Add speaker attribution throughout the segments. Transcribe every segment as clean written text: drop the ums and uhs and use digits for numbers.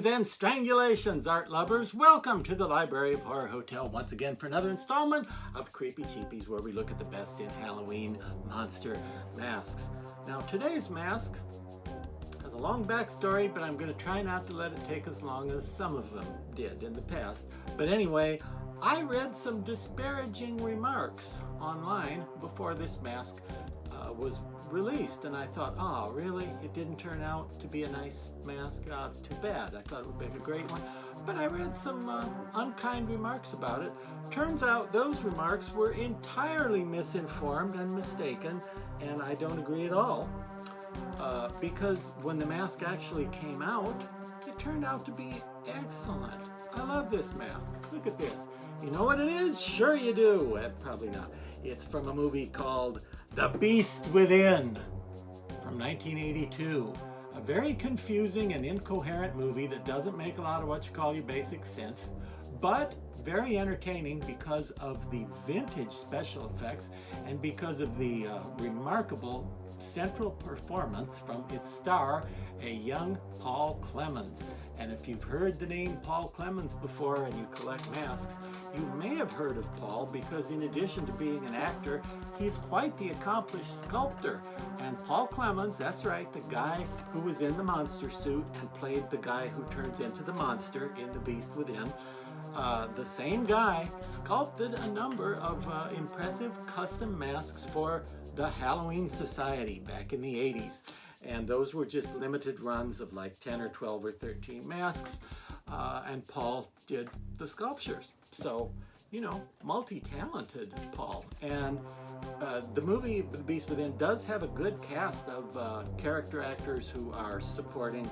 Speaker 1: and strangulations, art lovers. Welcome to the Library of Horror Hotel once again for another installment of Creepy Cheapies, where we look at the best in Halloween monster masks. Now, today's mask has a long backstory, but I'm going to try not to let it take as long as some of them did in the past. But anyway, I read some disparaging remarks online before this mask was released, and I thought, oh really, it didn't turn out to be a nice mask? Oh, it's too bad. I thought it would make a great one, but I read some unkind remarks about it. Turns out those remarks were entirely misinformed and mistaken, and I don't agree at all, because when the mask actually came out, it turned out to be excellent. I love this mask. Look at this. You know what it is? Sure you do. Probably not. It's from a movie called The Beast Within from 1982. A very confusing and incoherent movie that doesn't make a lot of what you call your basic sense, but very entertaining because of the vintage special effects and because of the remarkable central performance from its star, a young Paul Clemens. And if you've heard the name Paul Clemens before and you collect masks, you may have heard of Paul because in addition to being an actor, he's quite the accomplished sculptor. And Paul Clemens, that's right, the guy who was in the monster suit and played the guy who turns into the monster in The Beast Within, the same guy sculpted a number of impressive custom masks for the Halloween Society back in the 80s. And those were just limited runs of like 10 or 12 or 13 masks, and Paul did the sculptures. So, you know, multi-talented Paul. And the movie The Beast Within does have a good cast of character actors who are supporting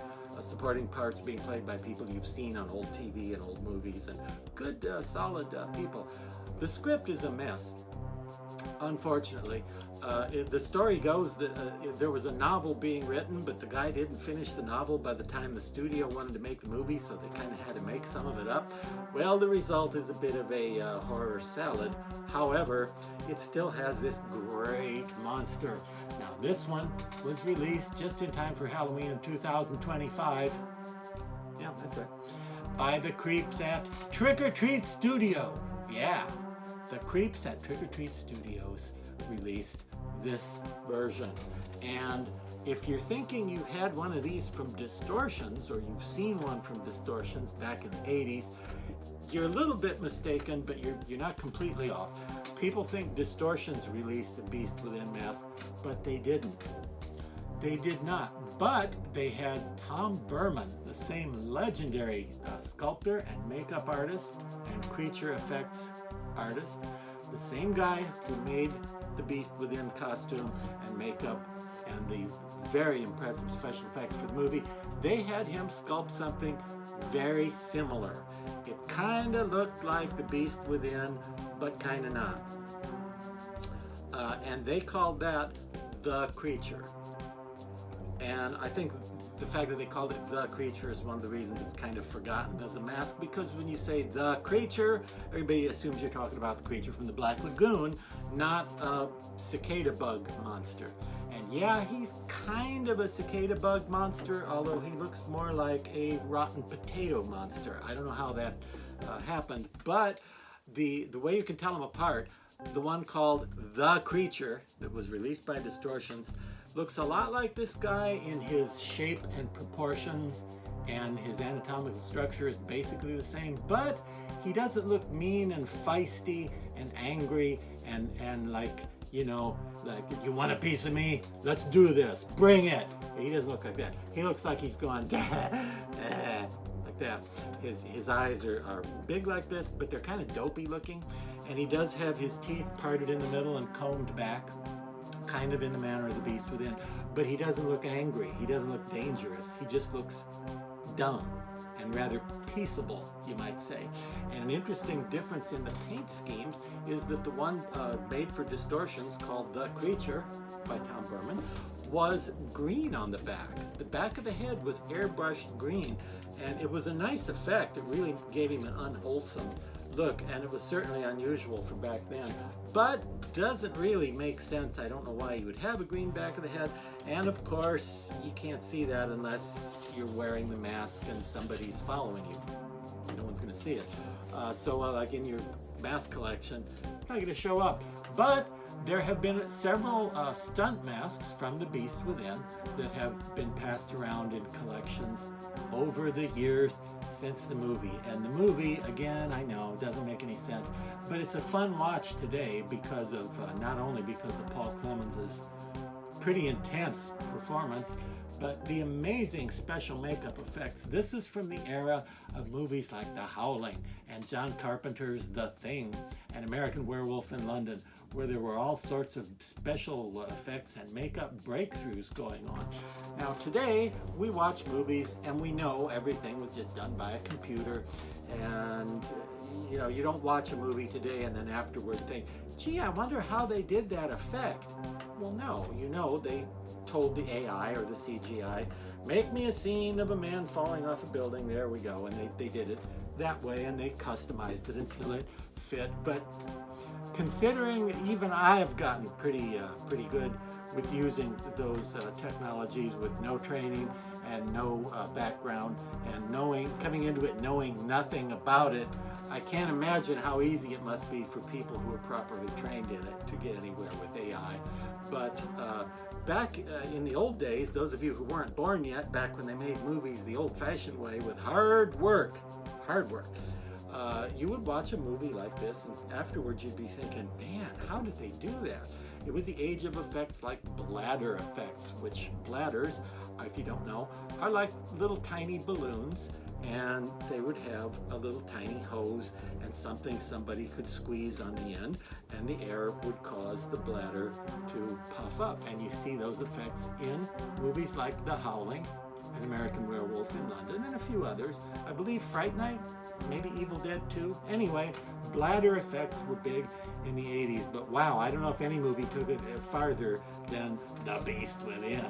Speaker 1: parts being played by people you've seen on old TV and old movies, and good solid people. The script is a mess, unfortunately. The story goes that there was a novel being written, but the guy didn't finish the novel by the time the studio wanted to make the movie, so they kind of had to make some of it up. Well, the result is a bit of a horror salad. However, it still has this great monster. Now, this one was released just in time for Halloween in 2025. Yeah, that's right. By the creeps at Trick or Treat Studio. Yeah. The creeps at Trick or Treat Studios released this version. And if you're thinking you had one of these from Distortions, or you've seen one from Distortions back in the 80s, you're a little bit mistaken, but you're not completely off. People think Distortions released a Beast Within mask, but they didn't. They did not. But they had Tom Berman, the same legendary sculptor and makeup artist and creature effects artist, the same guy who made the Beast Within costume and makeup and the very impressive special effects for the movie. They had him sculpt something very similar. It kind of looked like the Beast Within, but kind of not. And they called that The Creature. And I think the fact that they called it The Creature is one of the reasons it's kind of forgotten as a mask, because when you say The Creature, everybody assumes you're talking about the creature from the Black Lagoon, not a cicada bug monster. And yeah, he's kind of a cicada bug monster, although he looks more like a rotten potato monster. I don't know how that happened, but the way you can tell them apart, the one called The Creature that was released by Distortions looks a lot like this guy in his shape and proportions, and his anatomical structure is basically the same, but he doesn't look mean and feisty and angry and like, you know, like, you want a piece of me? Let's do this, bring it. He doesn't look like that. He looks like he's going like that. His eyes are big like this, but they're kind of dopey looking, and he does have his teeth parted in the middle and combed back, kind of in the manner of the Beast Within, but he doesn't look angry. He doesn't look dangerous. He just looks dumb and rather peaceable, you might say. And an interesting difference in the paint schemes is that the one made for Distortions, called The Creature by Tom Berman, was green on the back. The back of the head was airbrushed green, and it was a nice effect. It really gave him an unwholesome look, and it was certainly unusual for back then. but doesn't really make sense. I don't know why you would have a green back of the head. And of course, you can't see that unless you're wearing the mask and somebody's following you. No one's going to see it. So like in your mask collection, it's not going to show up. But there have been several stunt masks from The Beast Within that have been passed around in collections over the years since the movie. And the movie, again, I know, doesn't make any sense, but it's a fun watch today because of, not only because of Paul Clemens' pretty intense performance, but the amazing special makeup effects. This is from the era of movies like The Howling and John Carpenter's The Thing and American Werewolf in London, where there were all sorts of special effects and makeup breakthroughs going on. Now today, we watch movies and we know everything was just done by a computer, and you know, you don't watch a movie today and then afterward think, gee, I wonder how they did that effect. Well, no, you know, they told the AI or the CGI, make me a scene of a man falling off a building, there we go, and they did it that way, and they customized it until it fit. But considering even I've gotten pretty good with using those technologies with no training and no background, and coming into it knowing nothing about it, I can't imagine how easy it must be for people who are properly trained in it to get anywhere with AI. But back in the old days, those of you who weren't born yet, back when they made movies the old-fashioned way with hard work, you would watch a movie like this, and afterwards you'd be thinking, man, how did they do that? It was the age of effects like bladder effects, which bladders, if you don't know, are like little tiny balloons, and they would have a little tiny hose and something somebody could squeeze on the end, and the air would cause the bladder to puff up. And you see those effects in movies like The Howling, An American Werewolf in London, and a few others. I believe Fright Night, maybe Evil Dead 2. Anyway, bladder effects were big in the 80s, but wow, I don't know if any movie took it farther than The Beast Within.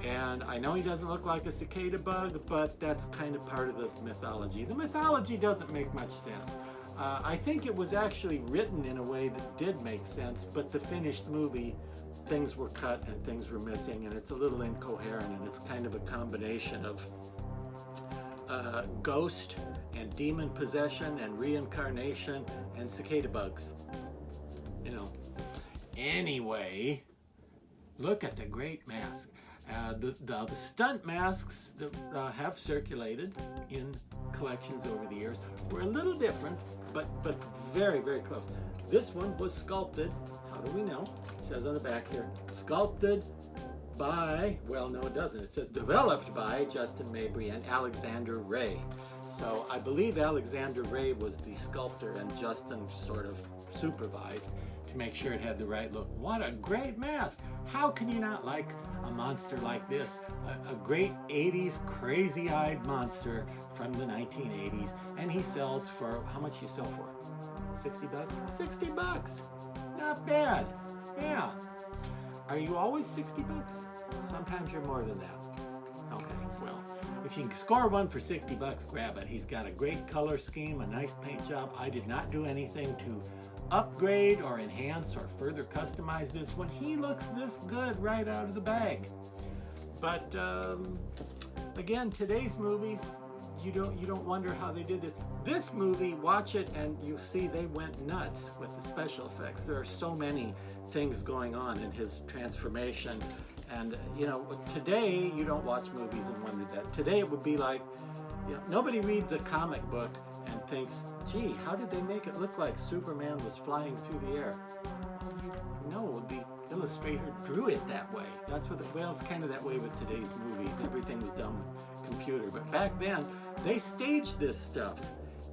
Speaker 1: And I know he doesn't look like a cicada bug, but that's kind of part of the mythology. The mythology doesn't make much sense. I think it was actually written in a way that did make sense, but the finished movie, things were cut and things were missing, and it's a little incoherent, and it's kind of a combination of ghost and demon possession and reincarnation and cicada bugs. You know. Anyway, look at the great mask. The stunt masks that have circulated in collections over the years were a little different, but very, very close. This one was sculpted, how do we know? It says on the back here, sculpted by, well, no it doesn't. It says developed by Justin Mabry and Alexander Ray. So I believe Alexander Ray was the sculptor and Justin sort of supervised to make sure it had the right look. What a great mask! How can you not like a monster like this? A great 80s crazy-eyed monster from the 1980s, and he sells for, how much you sell for? 60 bucks? 60 bucks! Not bad. Yeah. Are you always 60 bucks? Sometimes you're more than that. Okay, well, if you can score one for 60 bucks, grab it. He's got a great color scheme, a nice paint job. I did not do anything to upgrade or enhance or further customize this one. He looks this good right out of the bag. But again, today's movies, you don't wonder how they did this. This movie, watch it and you see they went nuts with the special effects. There are so many things going on in his transformation. And you know, today you don't watch movies and wonder that. Today it would be like, you know, nobody reads a comic book and thinks, gee, how did they make it look like Superman was flying through the air? No, the illustrator drew it that way. That's what, well, it's kind of that way with today's movies. Everything was done with computer. But back then, they staged this stuff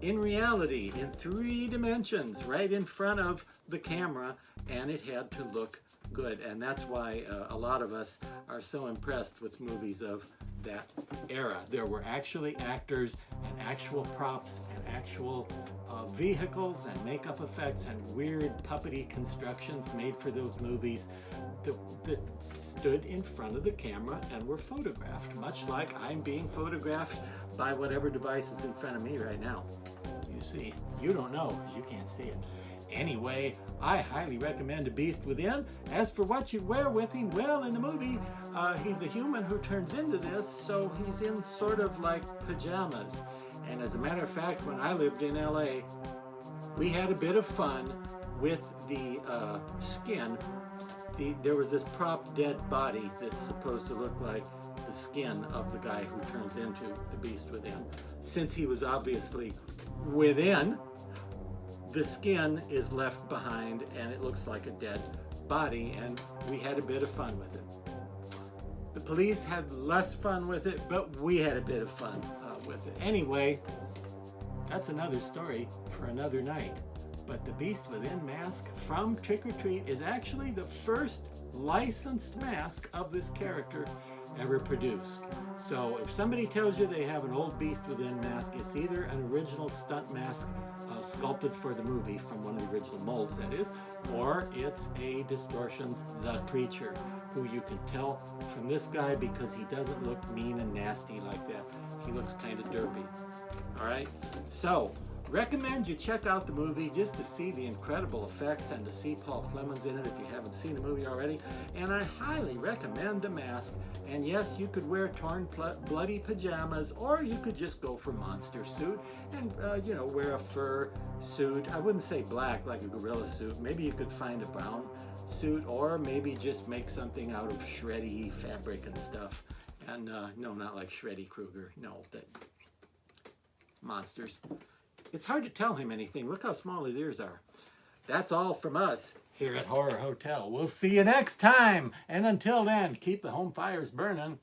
Speaker 1: in reality, in 3 dimensions, right in front of the camera, and it had to look good. And that's why a lot of us are so impressed with movies of that era. There were actually actors and actual props and actual vehicles and makeup effects and weird puppety constructions made for those movies that stood in front of the camera and were photographed, much like I'm being photographed by whatever device is in front of me right now. You see, you don't know because you can't see it. Anyway, I highly recommend A Beast Within. As for what you wear with him, well, in the movie, he's a human who turns into this, so he's in sort of like pajamas. And as a matter of fact, when I lived in LA, we had a bit of fun with the skin. There was this prop dead body that's supposed to look like the skin of the guy who turns into the Beast Within. Since he was obviously within, the skin is left behind and it looks like a dead body, and we had a bit of fun with it. The police had less fun with it, but we had a bit of fun with it. Anyway, that's another story for another night. But the Beast Within mask from Trick or Treat is actually the first licensed mask of this character ever produced. So if somebody tells you they have an old Beast Within mask, it's either an original stunt mask sculpted for the movie from one of the original molds, that is, or it's a Distortion's The Creature, who you can tell from this guy because he doesn't look mean and nasty like that. He looks kind of derpy. All right, so recommend you check out the movie just to see the incredible effects and to see Paul Clemens in it if you haven't seen the movie already. And I highly recommend the mask. And yes, you could wear torn, bloody pajamas, or you could just go for monster suit and, you know, wear a fur suit. I wouldn't say black like a gorilla suit. Maybe you could find a brown suit, or maybe just make something out of shreddy fabric and stuff. And no, not like Shreddy Krueger. No, that monsters. It's hard to tell him anything. Look how small his ears are. That's all from us here at Horror Hotel. We'll see you next time. And until then, keep the home fires burning.